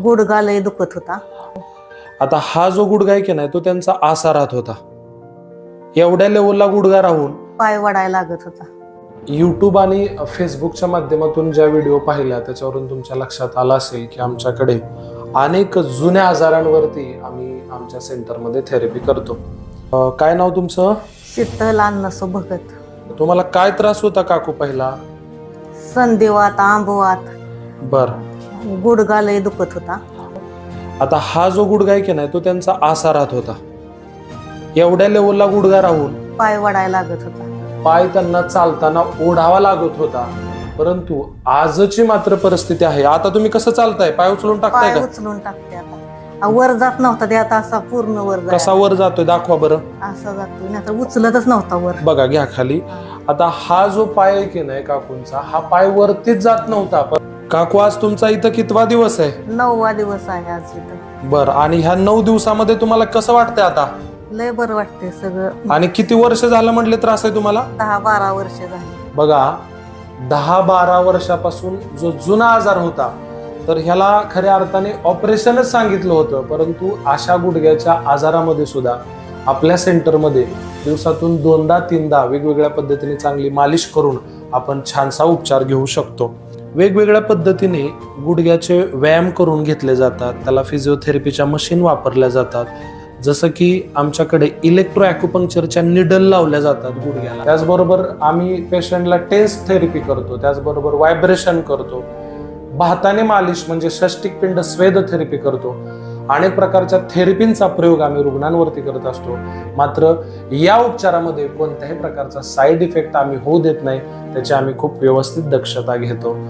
गुडघा लय दुखत होता. आता हा जो गुडघा आहे की नाही तो त्यांचा आसा राहत होता. एवढ्या लेवलला गुडघा राहून पाय वडायला लागत होता. यूट्यूब आणि फेसबुकच्या माध्यमातून ज्या व्हिडिओ पाहिल्या त्याच्यावरून तुमच्या लक्षात आलं असेल की आमच्याकडे अनेक जुन्या आजारांवरती आम्ही आमच्या सेंटरमध्ये थेरपी करतो. काय नाव तुमचं? शीतल अन्नसो भगत. तुम्हाला काय त्रास होता काकू पहिला? संधिवात, आंबवात, बर. गुडघा लय दुखत होता. आता हा जो गुडघा आहे की नाही तो त्यांचा आसा राहत होता. एवढ्या लेवलला गुडघा राहून पाय वडायला लागत होता. पाय त्यांना चालताना ओढावा लागत होता. परंतु आजची मात्र परिस्थिती आहे. आता तुम्ही कसं चालताय? पाय उचलून टाकताय पाय का? उचलून टाकते आता. वर जात नव्हता ते, आता असा पूर्ण वर कसा वर जातोय दाखवा बरं. असा जातोय, नाही तर उचलतच नव्हता वर. बघा, घ्या खाली. आता हा जो पाय आहे की नाही काकूंचा, हा पाय वरतीच जात नव्हता. काकू आज तुमचा इथं कितवा दिवस आहे? 9वा दिवस आहे आज इथं. बर. आणि ह्या 9 दिवसामध्ये तुम्हाला कसं वाटतंय आता? लय बरं वाटते सगळं. आणि किती वर्ष झालं म्हटले त्रास आहे तुम्हाला? 10-12 वर्ष झाली. बघा, 10-12 वर्षापासून जो जुना आजार होता तर ह्याला खऱ्या अर्थाने ऑपरेशनच सांगितलं होतं. परंतु अशा गुडघ्याच्या आजारामध्ये सुद्धा आपल्या सेंटरमध्ये दिवसातून 2दा-3दा वेगवेगळ्या पद्धतीने चांगली मालिश करून आपण छानसा उपचार घेऊ शकतो. वेगवेगळ्या पद्धतीने गुडघ्याचे व्यायाम करून घेतले जातात. त्याला फिजिओथेरपीच्या मशीन वापरल्या जातात. जसं की आमच्याकडे इलेक्ट्रो ॲक्युपंक्चरच्या निडल लावल्या जातात गुडघ्याला. त्याचबरोबर आम्ही पेशंटला टेन्स थेरपी करतो. त्याचबरोबर व्हायब्रेशन करतो. भाताने मालिश म्हणजे षष्टिक पिंड स्वेद थेरपी करतो. अनेक प्रकारच्या थेरपींचा प्रयोग आम्ही रुग्णांवरती करत असतो. मात्र या उपचारामध्ये कोणत्याही प्रकारचा साईड इफेक्ट आम्ही होऊ देत नाही. त्याची आम्ही खूप व्यवस्थित दक्षता घेतो.